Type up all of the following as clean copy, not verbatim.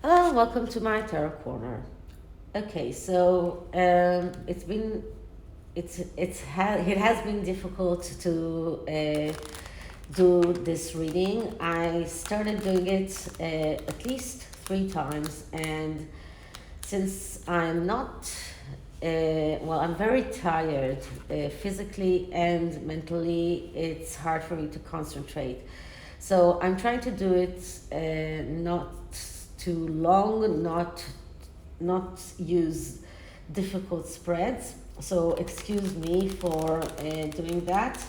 Hello, welcome to my tarot corner. Okay, so it has been difficult to do this reading. I started doing it at least 3 times, and since I'm not I'm very tired physically and mentally. It's hard for me to concentrate. So I'm trying to do it not too long, not use difficult spreads. So excuse me for doing that.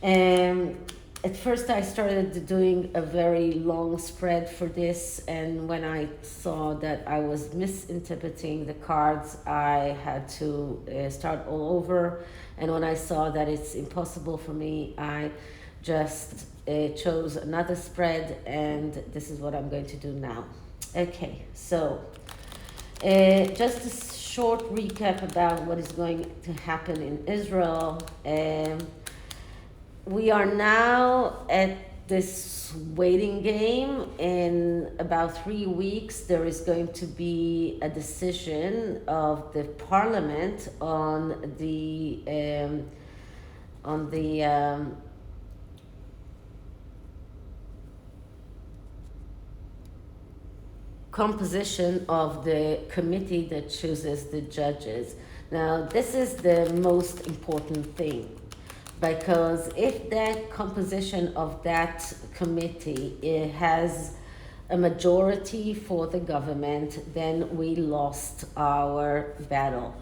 Um, at first, I started doing a very long spread for this, and when I saw that I was misinterpreting the cards, I had to start all over. And when I saw that it's impossible for me, I just chose another spread, and this is what I'm going to do now. Okay, so just a short recap about what is going to happen in Israel. We are now at this waiting game. In about 3 weeks, there is going to be a decision of the parliament on the composition of the committee that chooses the judges. Now, this is the most important thing, because if the composition of that committee has a majority for the government, then we lost our battle.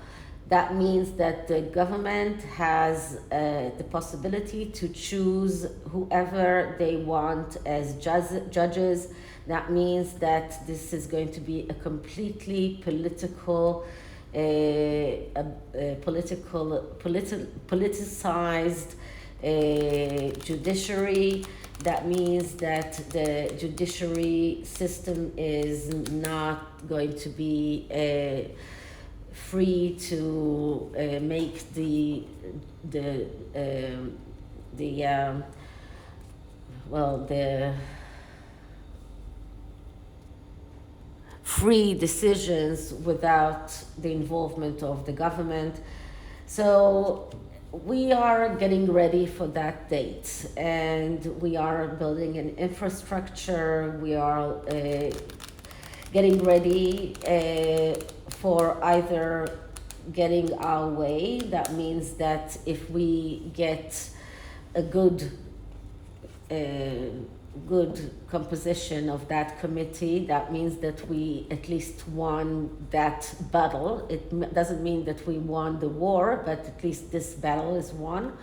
That means that the government has the possibility to choose whoever they want as judges. That means that this is going to be a completely politicized judiciary. That means that the judiciary system is not going to be free to make the free decisions without the involvement of the government. So we are getting ready for that date, and we are building an infrastructure. We are getting ready for either getting our way. That means that if we get a good composition of that committee, that means that we at least won that battle. It doesn't mean that we won the war, but at least this battle is won.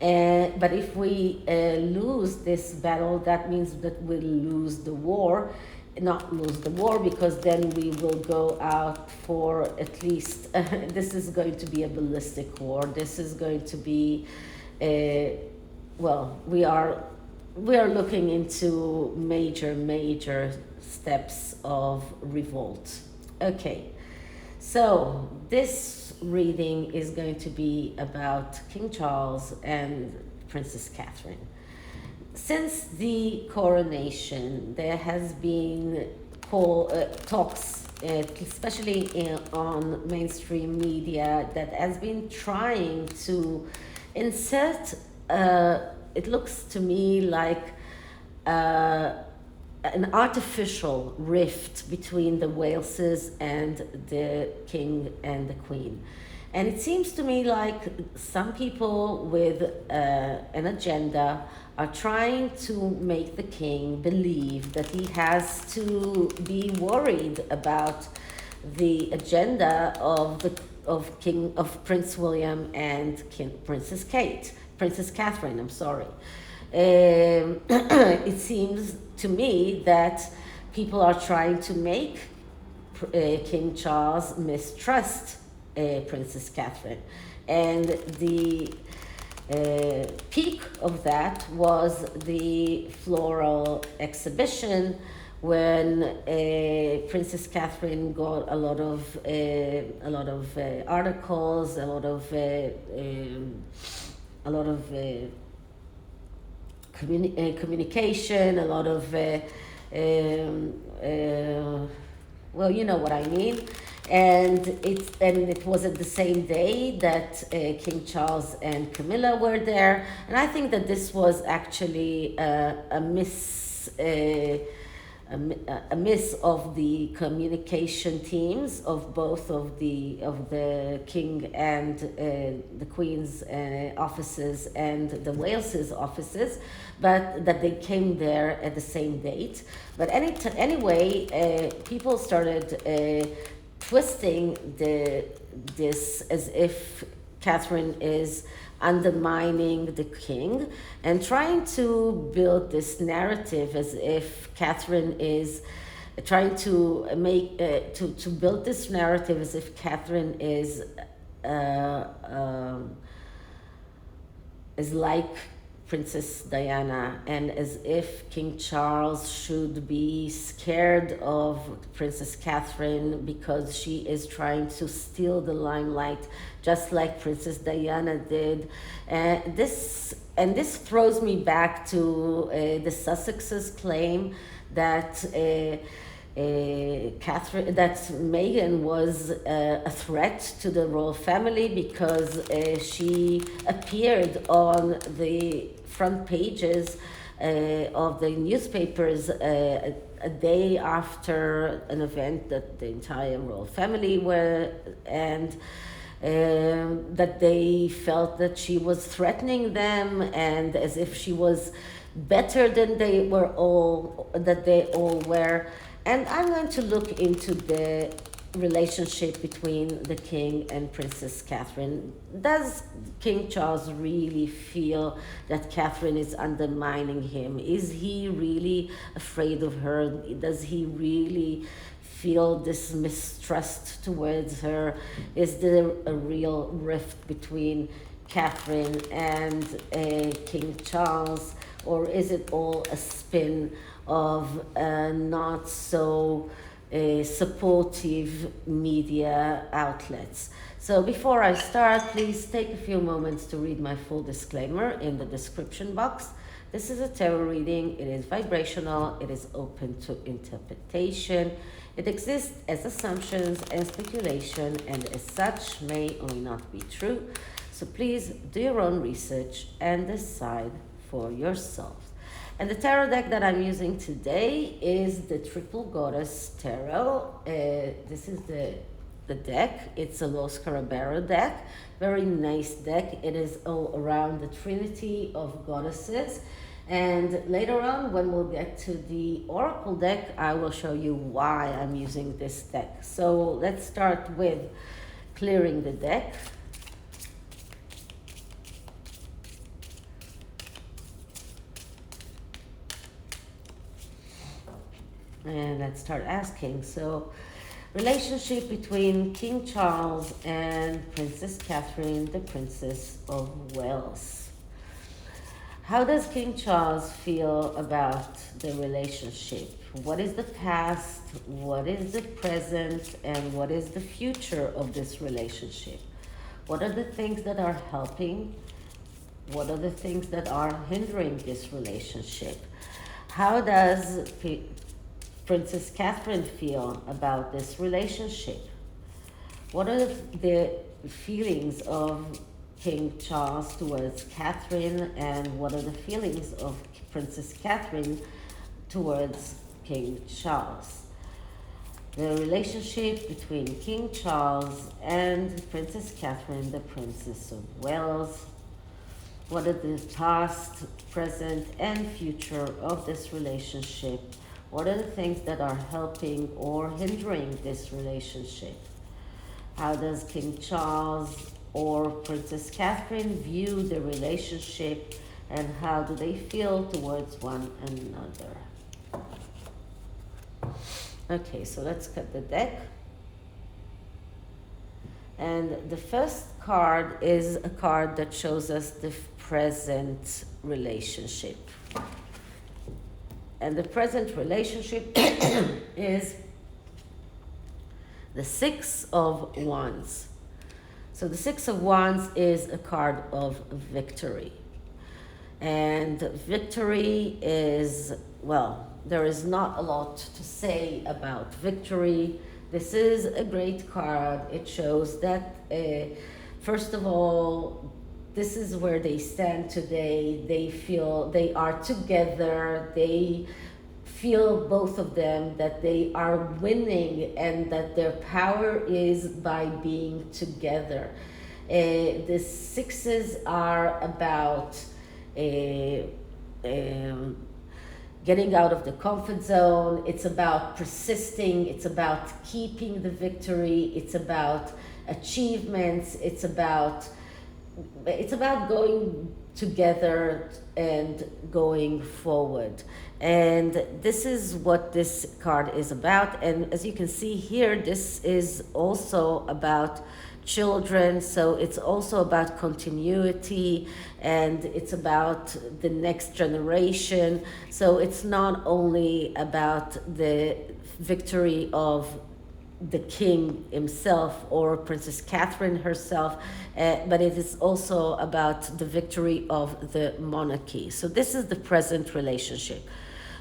But if we lose this battle, that means that we'll lose the war. Not lose the war, because then we will go out for at least this is going to be a ballistic war. This is going to be we are looking into major steps of revolt. Okay, so this reading is going to be about King Charles and Princess Catherine. Since the coronation, there has been talks, especially on mainstream media, that has been trying to insert it looks to me like an artificial rift between the Waleses and the king and the queen. And it seems to me like some people with an agenda are trying to make the king believe that he has to be worried about the agenda of Prince William and Princess Catherine, I'm sorry. It seems to me that people are trying to make King Charles mistrust Princess Catherine. And the peak of that was the floral exhibition, when Princess Catherine got a lot of articles, a lot of communication, a lot of Well, you know what I mean. And it was at the same day that King Charles and Camilla were there, and I think that this was actually a miss of the communication teams of both of the king and the queen's offices and the Wales's offices, but that they came there at the same date. But anyway, people started twisting this as if Catherine is undermining the king and trying to build this narrative as if Catherine is trying to make to build this narrative as if Catherine is like Princess Diana, and as if King Charles should be scared of Princess Catherine because she is trying to steal the limelight, just like Princess Diana did. This throws me back to the Sussexes' claim that that Meghan was a threat to the royal family because she appeared on the front pages of the newspapers a day after an event that the entire royal family were, and that they felt that she was threatening them, and as if she was better than they all were. And I'm going to look into the relationship between the king and Princess Catherine. Does King Charles really feel that Catherine is undermining him? Is he really afraid of her? Does he really feel this mistrust towards her? Is there a real rift between Catherine and King Charles? Or is it all a spin of not so supportive media outlets? So before I start, please take a few moments to read my full disclaimer in the description box. This is a tarot reading. It is vibrational. It is open to interpretation. It exists as assumptions and speculation, and as such may or may not be true. So please do your own research and decide for yourself. And the tarot deck that I'm using today is the Triple Goddess Tarot. This is the deck. It's a Los Carabero deck. Very nice deck. It is all around the Trinity of Goddesses. And later on, when we'll get to the Oracle deck, I will show you why I'm using this deck. So let's start with clearing the deck. And let's start asking. So, relationship between King Charles and Princess Catherine, the Princess of Wales. How does King Charles feel about the relationship? What is the past? What is the present? And what is the future of this relationship? What are the things that are helping? What are the things that are hindering this relationship? How does Princess Catherine feel about this relationship? What are the feelings of King Charles towards Catherine, and what are the feelings of Princess Catherine towards King Charles? The relationship between King Charles and Princess Catherine, the Princess of Wales. What are the past, present, and future of this relationship? What are the things that are helping or hindering this relationship? How does King Charles or Princess Catherine view the relationship, and how do they feel towards one another? Okay, so let's cut the deck. And the first card is a card that shows us the present relationship. And the present relationship is the Six of Wands. So the Six of Wands is a card of victory. And victory is, well, there is not a lot to say about victory. This is a great card. It shows that, first of all, this is where they stand today. They feel they are together. They feel, both of them, that they are winning and that their power is by being together. The sixes are about getting out of the comfort zone. It's about persisting. It's about keeping the victory. It's about achievements. It's about going together and going forward. And this is what this card is about. And as you can see here, this is also about children, so it's also about continuity, and it's about the next generation. So it's not only about the victory of the king himself or Princess Catherine herself, but it is also about the victory of the monarchy. So this is the present relationship.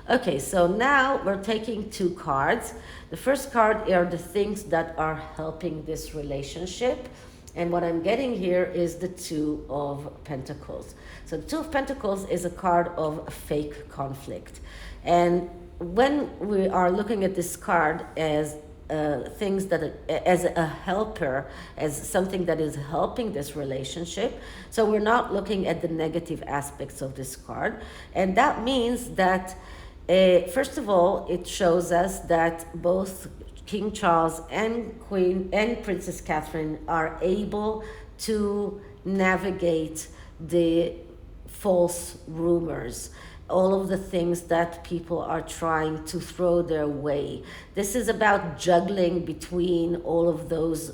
Okay, so now we're taking two cards. The first card are the things that are helping this relationship. And what I'm getting here is the Two of Pentacles. So the Two of Pentacles is a card of fake conflict. And when we are looking at this card as things that, as a helper, as something that is helping this relationship, so we're not looking at the negative aspects of this card. And that means that first of all, it shows us that both King Charles and Queen and Princess Catherine are able to navigate the false rumors, all of the things that people are trying to throw their way. This is about juggling between all of those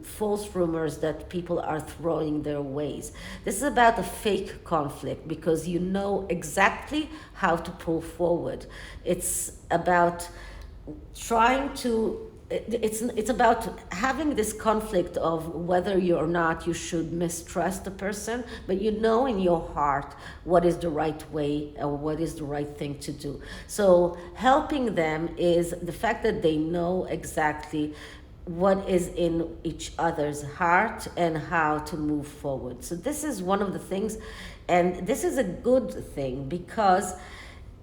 false rumors that people are throwing their ways. This is about a fake conflict because you know exactly how to pull forward. It's about trying to it's about having this conflict of whether you or not you should mistrust a person, but you know in your heart what is the right way or what is the right thing to do. So helping them is the fact that they know exactly what is in each other's heart and how to move forward. So this is one of the things, and this is a good thing because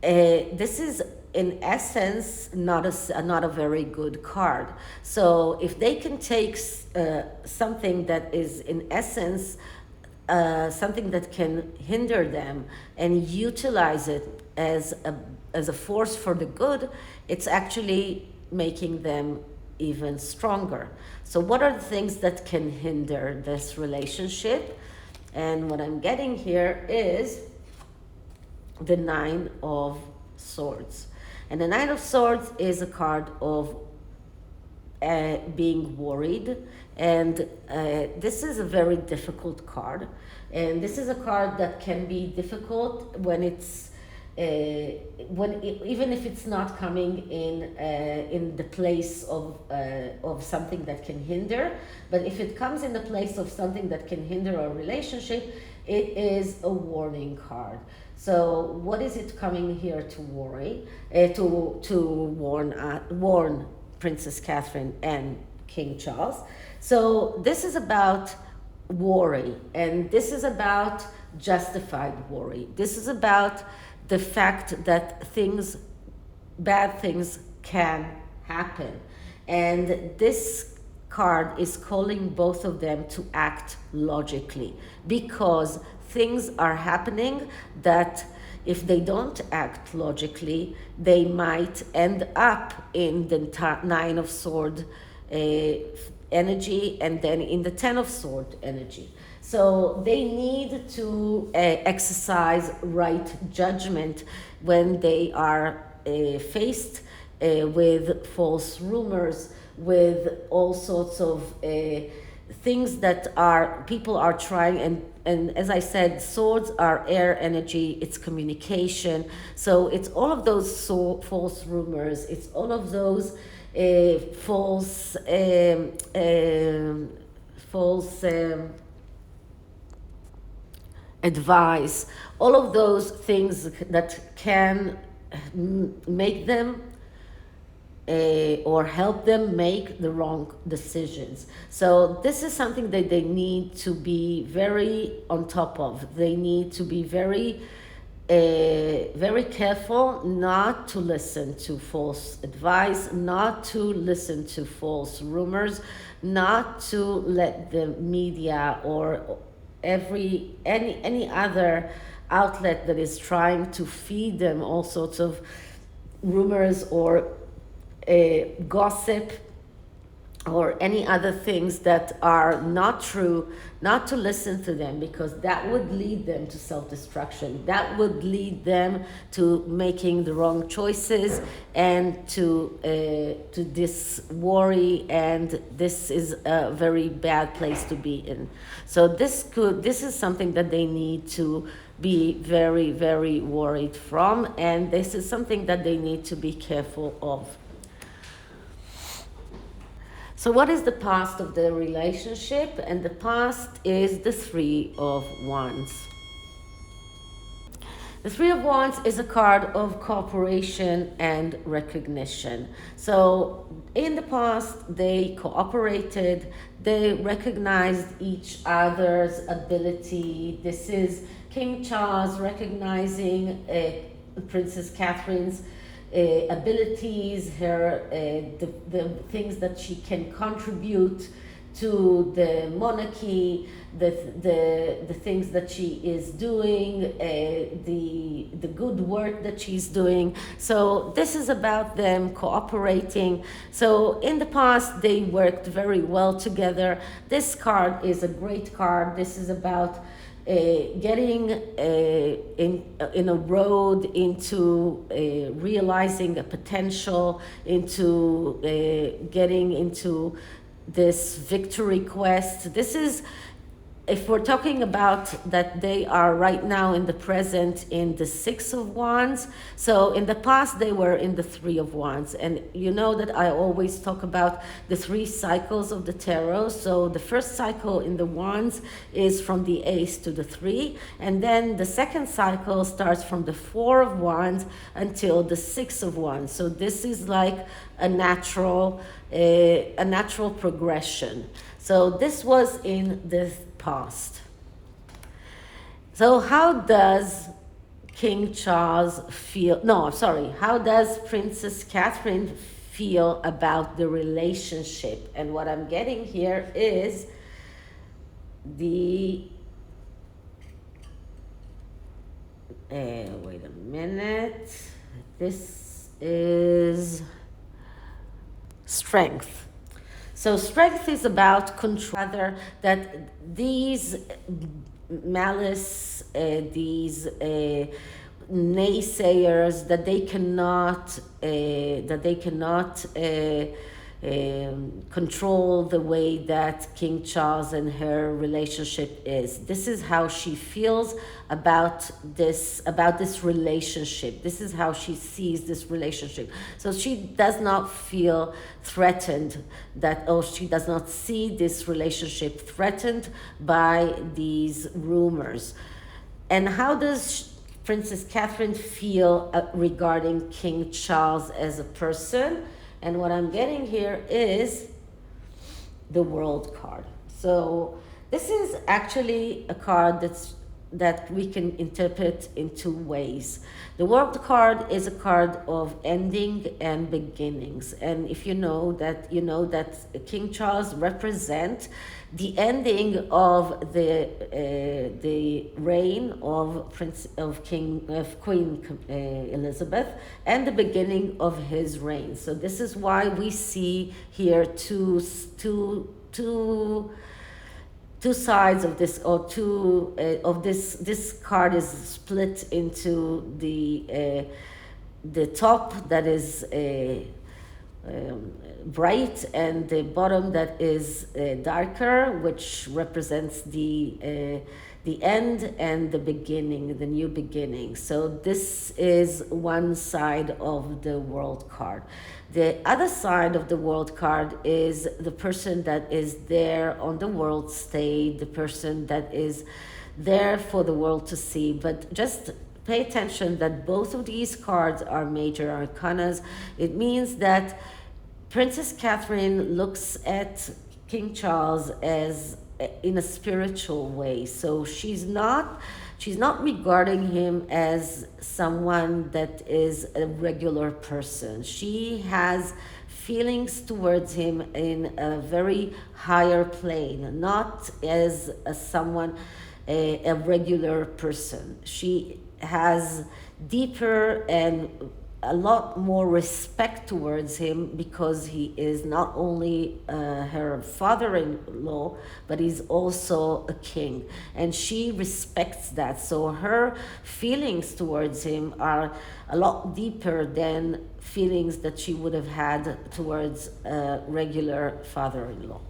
this is in essence not a very good card. So if they can take something that is in essence something that can hinder them and utilize it as a force for the good, it's actually making them even stronger. So what are the things that can hinder this relationship? And what I'm getting here is the Nine of Swords. And the Nine of Swords is a card of being worried. And this is a very difficult card. And this is a card that can be difficult when it's even if it's not coming in the place of something that can hinder. But if it comes in the place of something that can hinder our relationship, it is a warning card. So what is it coming here to worry, to warn Princess Catherine and King Charles? So this is about worry, and this is about justified worry. This is about the fact that bad things can happen. And this card is calling both of them to act logically, because things are happening that if they don't act logically, they might end up in the Nine of Swords energy and then in the Ten of Swords energy. So they need to exercise right judgment when they are faced with false rumors, with all sorts of things that people are trying, and as I said, swords are air energy, it's communication. So it's all of those false rumors, it's all of those false advice, all of those things that can make them or help them make the wrong decisions. So this is something that they need to be very on top of. They need to be very careful not to listen to false advice, not to listen to false rumors, not to let the media or any other outlet that is trying to feed them all sorts of rumors or gossip or any other things that are not true, not to listen to them, because that would lead them to self-destruction. That would lead them to making the wrong choices and to this worry, and this is a very bad place to be in. So this is something that they need to be very, very worried from, and this is something that they need to be careful of. So what is the past of the relationship? And the past is the Three of Wands. The Three of Wands is a card of cooperation and recognition. So in the past, they cooperated, they recognized each other's ability. This is King Charles recognizing Princess Catherine's abilities, her the things that she can contribute to the monarchy, the things that she is doing, the good work that she's doing. So this is about them cooperating. So in the past they worked very well together. This card is a great card. This is about getting in a road into realizing a potential, into getting into this victory quest. This is, if we're talking about that they are right now in the present in the Six of Wands. So in the past they were in the Three of Wands. And you know that I always talk about the 3 cycles of the tarot. So the first cycle in the Wands is from the Ace to the 3. And then the second cycle starts from the 4 of Wands until the 6 of Wands. So this is like a natural progression. So this was in the past. So how does King Charles feel? No, sorry. How does Princess Catherine feel about the relationship? And what I'm getting here is the wait a minute. This is strength. So strength is about control. Rather, that these malice, these naysayers, that they cannot control the way that King Charles and her relationship is. This is how she feels about this relationship. This is how she sees this relationship. So she does not feel threatened she does not see this relationship threatened by these rumors. And how does Princess Catherine feel regarding King Charles as a person? And what I'm getting here is the World card. So this is actually a card that we can interpret in 2 ways. The World card is a card of ending and beginnings. And if you know that King Charles represents the ending of the reign of Queen Elizabeth and the beginning of his reign. So this is why we see here two sides of this, or this card is split into the top that is bright and the bottom that is darker, which represents the end and the beginning, the new beginning. So this is one side of the World card. The other side of the World card is the person that is there on the world stage, the person that is there for the world to see. But just pay attention that both of these cards are major arcanas. It means that Princess Catherine looks at King Charles as in a spiritual way. So she's not regarding him as someone that is a regular person. She has feelings towards him in a very higher plane, not as someone, a regular person. She has deeper and a lot more respect towards him because he is not only her father-in-law, but he's also a king, and she respects that. So her feelings towards him are a lot deeper than feelings that she would have had towards a regular father-in-law.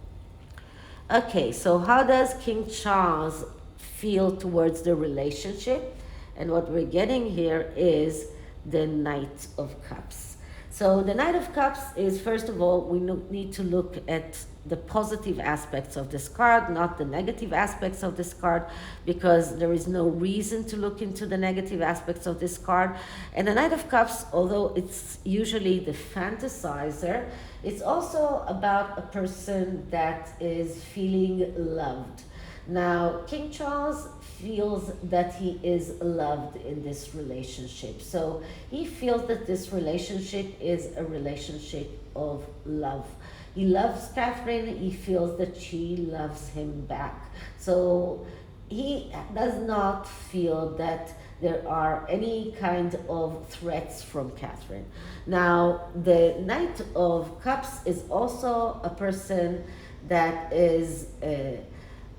Okay, so how does King Charles feel towards the relationship? And what we're getting here is the Knight of Cups. So the Knight of Cups is, first of all, we need to look at the positive aspects of this card, not the negative aspects of this card, because there is no reason to look into the negative aspects of this card. And the Knight of Cups, although it's usually the fantasizer, it's also about a person that is feeling loved. Now, King Charles feels that he is loved in this relationship. So he feels that this relationship is a relationship of love. He loves Catherine, he feels that she loves him back. So he does not feel that there are any kind of threats from Catherine. Now, the Knight of Cups is also a person that is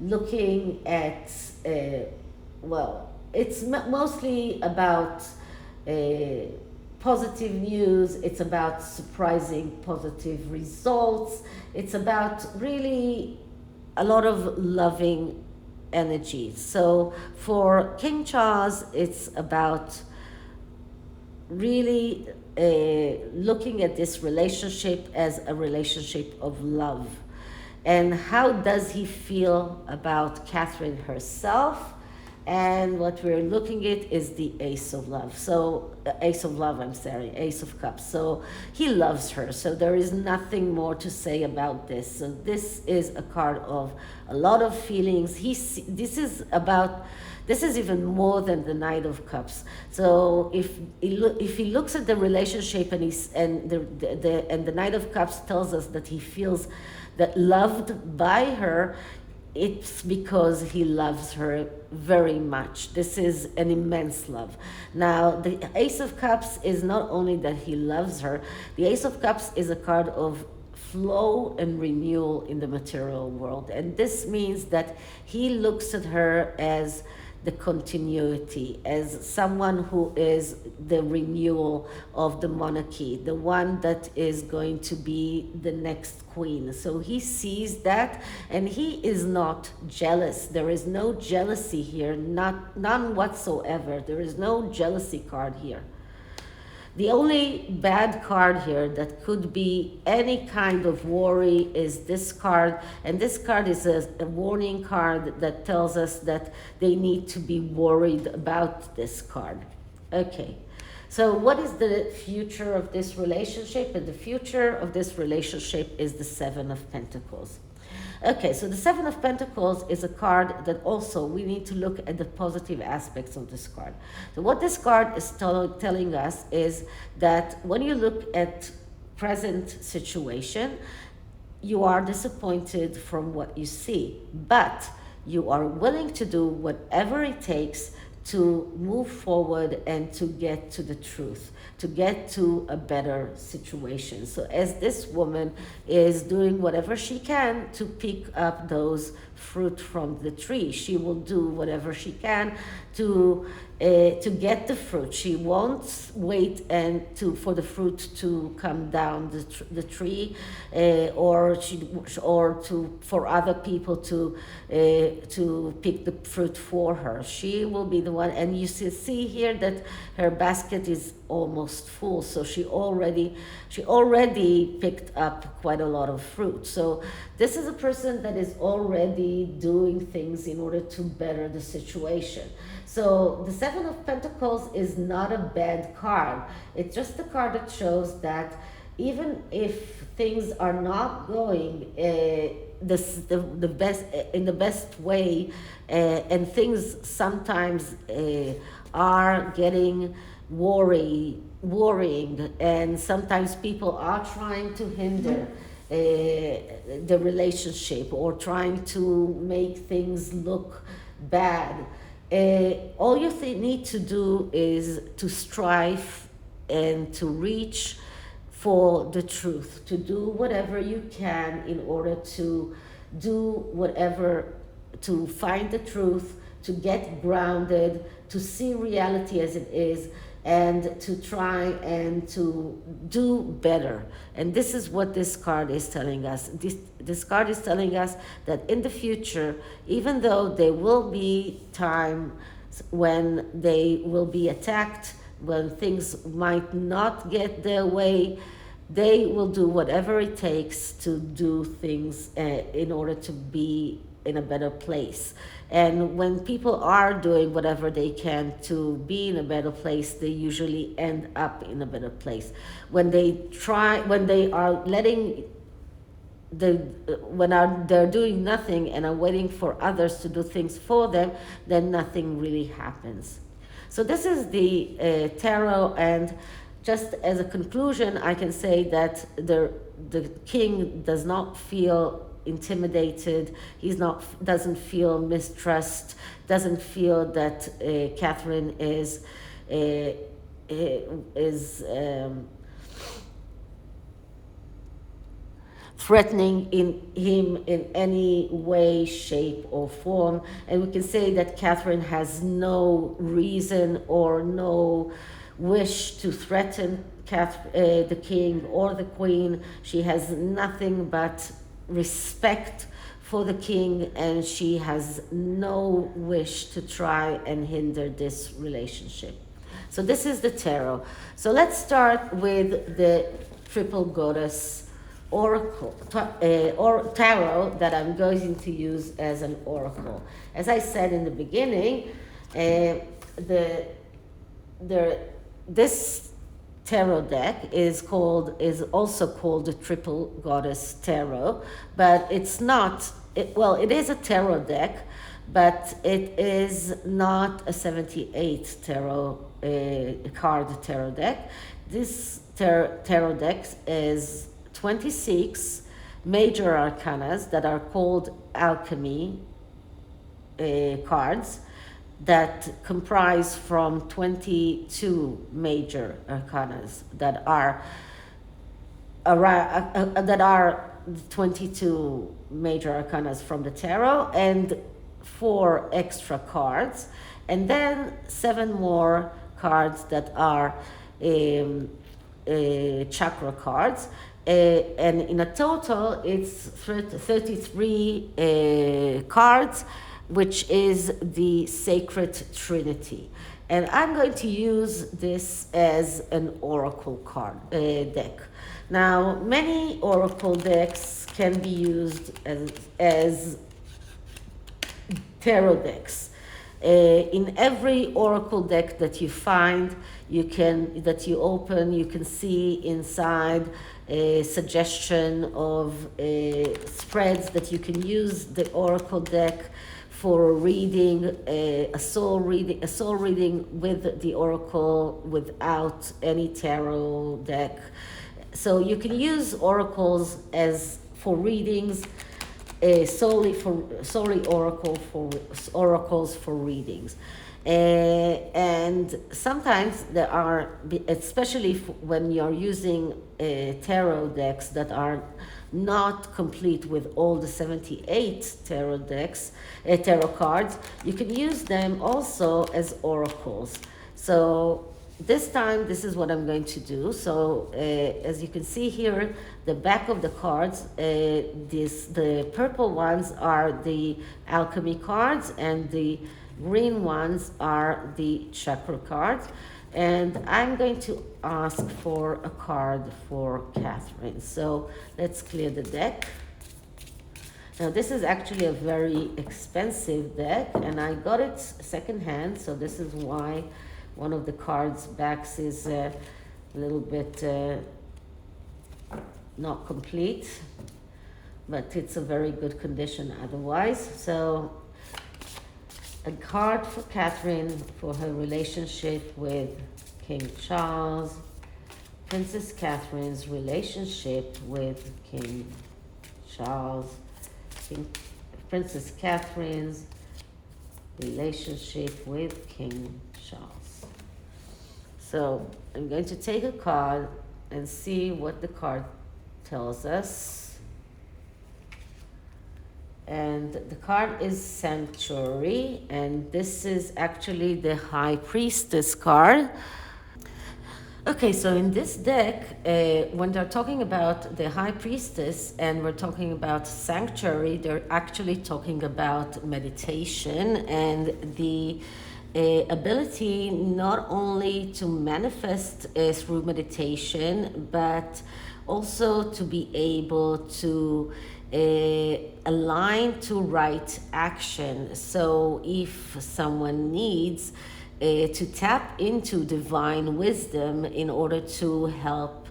looking at, it's mostly about positive news, it's about surprising positive results, it's about really a lot of loving energy. So for King Charles, it's about really looking at this relationship as a relationship of love. And how does he feel about Catherine herself? And what we're looking at is the Ace of Love. So, Ace of Cups. So he loves her. So there is nothing more to say about this. So this is a card of a lot of feelings. This is even more than the Knight of Cups. So if he looks at the relationship and the Knight of Cups tells us that he feels that loved by her, it's because he loves her very much. This is an immense love. Now, the Ace of Cups is not only that he loves her, the Ace of Cups is a card of flow and renewal in the material world. And this means that he looks at her as the continuity, as someone who is the renewal of the monarchy, the one that is going to be the next queen. So he sees that, and he is not jealous. There is no jealousy here, none whatsoever. There is no jealousy card here. The only bad card here that could be any kind of worry is this card, and this card is a warning card that tells us that they need to be worried about this card. Okay, so what is the future of this relationship? And the future of this relationship is the Seven of Pentacles. Okay, so the Seven of Pentacles is a card that also we need to look at the positive aspects of this card. So what this card is telling us is that when you look at present situation, you are disappointed from what you see, but you are willing to do whatever it takes to move forward and to get to the truth, to get to a better situation. So as this woman is doing whatever she can to pick up those fruit from the tree, she will do whatever she can to get the fruit. She won't wait for the fruit to come down the tree, or for other people to pick the fruit for her. She will be the one, and you see here that her basket is almost full, so she already picked up quite a lot of fruit. So this is a person that is already doing things in order to better the situation. So the Seven of Pentacles is not a bad card. It's just a card that shows that even if things are not going the best in the best way, and things sometimes are getting worrying, and sometimes people are trying to hinder the relationship or trying to make things look bad. All you need to do is to strive and to reach for the truth, to do whatever you can in order to do whatever, to find the truth, to get grounded, to see reality as it is, and to try and to do better. And this is what this card is telling us. This card is telling us that in the future, even though there will be times when they will be attacked, when things might not get their way, they will do whatever it takes to do things in order to be in a better place. And when people are doing whatever they can to be in a better place, they usually end up in a better place. When they are letting they're doing nothing and are waiting for others to do things for them, then nothing really happens. So this is the tarot, and just as a conclusion, I can say that the king does not feel intimidated. Doesn't feel mistrust. Doesn't feel that Catherine is threatening him in any way, shape, or form. And we can say that Catherine has no reason or no wish to threaten the king or the queen. She has nothing but respect for the king, and she has no wish to try and hinder this relationship. So this is the tarot. So let's start with the triple goddess oracle or tarot that I'm going to use as an oracle. As I said in the beginning, this tarot deck is also called the triple goddess tarot, but it's not. It is a tarot deck, but it is not a 78 tarot card tarot deck. This tarot deck is 26 major arcanas that are called alchemy cards, that comprise from 22 major arcanas that are 22 major arcanas from the tarot, and 4 extra cards, and then 7 more cards that are chakra cards. And in a total, it's 33 cards, which is the sacred trinity. And I'm going to use this as an oracle card deck. Now, many oracle decks can be used as tarot decks. In every oracle deck that you find, that you open, you can see inside a suggestion of spreads that you can use the oracle deck for reading, a soul reading with the oracle without any tarot deck. So you can use oracles for readings, solely oracles for readings. And sometimes there are, especially when you're using tarot decks that are not complete with all the 78 tarot cards, you can use them also as oracles. So this time, this is what I'm going to do. So as you can see here, the back of the cards, the purple ones are the alchemy cards, and the green ones are the chakra cards. And I'm going to ask for a card for Catherine. So let's clear the deck. Now this is actually a very expensive deck, and I got it secondhand, so this is why one of the cards backs is a little bit not complete, but it's a very good condition otherwise. So a card for Catherine for her relationship with King Charles, Princess Catherine's relationship with King Charles, Princess Catherine's relationship with King Charles. So I'm going to take a card and see what the card tells us. And the card is Sanctuary, and this is actually the High Priestess card. Okay, so in this deck, when they're talking about the High Priestess and we're talking about Sanctuary, they're actually talking about meditation and the ability not only to manifest through meditation, but also to be able to align to right action. So if someone needs to tap into divine wisdom in order to help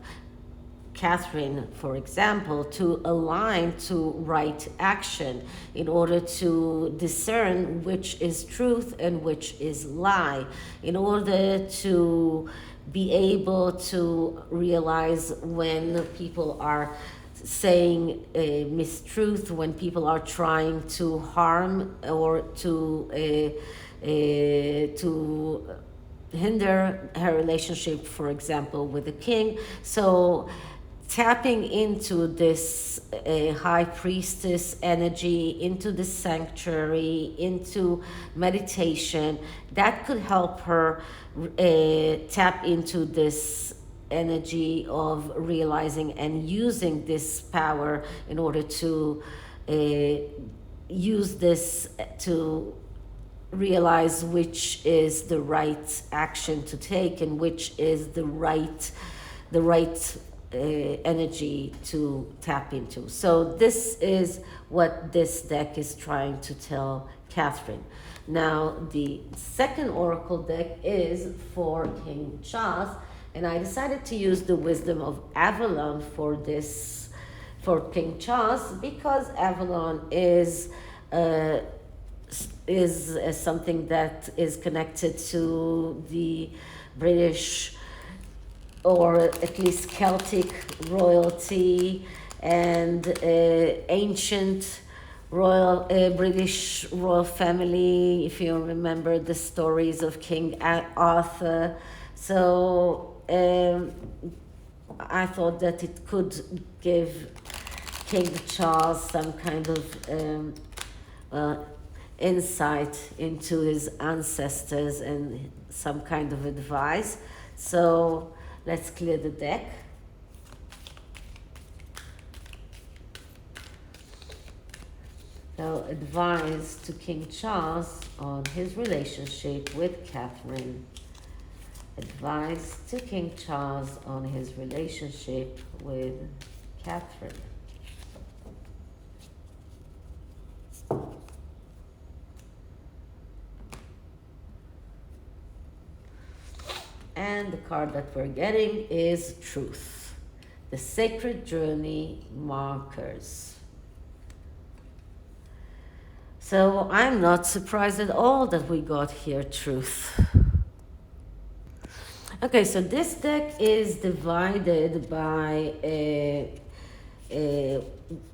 Catherine, for example, to align to right action, in order to discern which is truth and which is lie, in order to be able to realize when people are saying mistruth, when people are trying to harm or to hinder her relationship, for example, with the king. So tapping into this high priestess energy, into the sanctuary, into meditation, that could help her tap into this energy of realizing and using this power in order to use this to realize which is the right action to take and which is the right energy to tap into. So this is what this deck is trying to tell Catherine. Now the second oracle deck is for King Charles, and I decided to use the wisdom of Avalon for this, for King Charles, because Avalon is something that is connected to the British, or at least Celtic royalty, and ancient British royal family, if you remember the stories of King Arthur. So I thought that it could give King Charles some kind of insight into his ancestors and some kind of advice. So let's clear the deck. So advice to King Charles on his relationship with Catherine. Advice to King Charles on his relationship with Catherine. And the card that we're getting is Truth, the Sacred Journey Markers. So I'm not surprised at all that we got here Truth. Okay, so this deck is divided by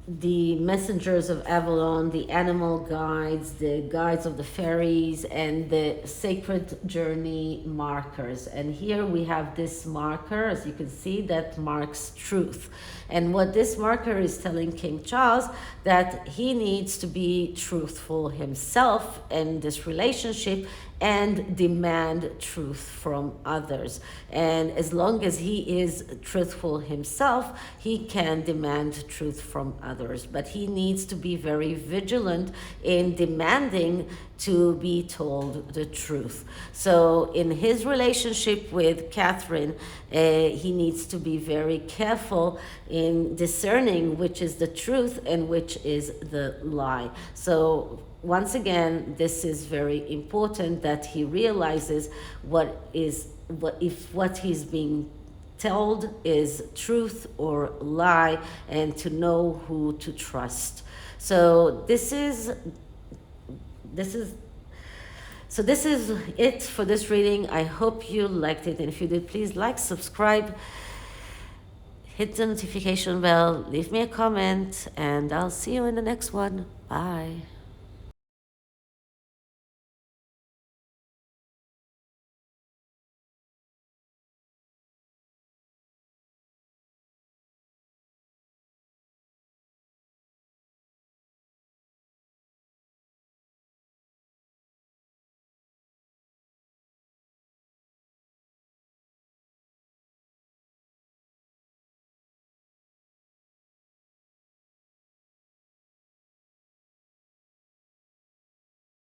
the messengers of Avalon, the animal guides, the guides of the fairies, and the sacred journey markers. And here we have this marker, as you can see, that marks truth. And what this marker is telling King Charles, that he needs to be truthful himself in this relationship and demand truth from others. And as long as he is truthful himself, he can demand truth from others. But he needs to be very vigilant in demanding to be told the truth. So in his relationship with Catherine, he needs to be very careful in discerning which is the truth and which is the lie. So once again, this is very important that he realizes what he's being told is truth or lie, and to know who to trust. So this is it for this reading. I hope you liked it, and if you did, please like, subscribe, hit the notification bell, leave me a comment, and I'll see you in the next one. Bye.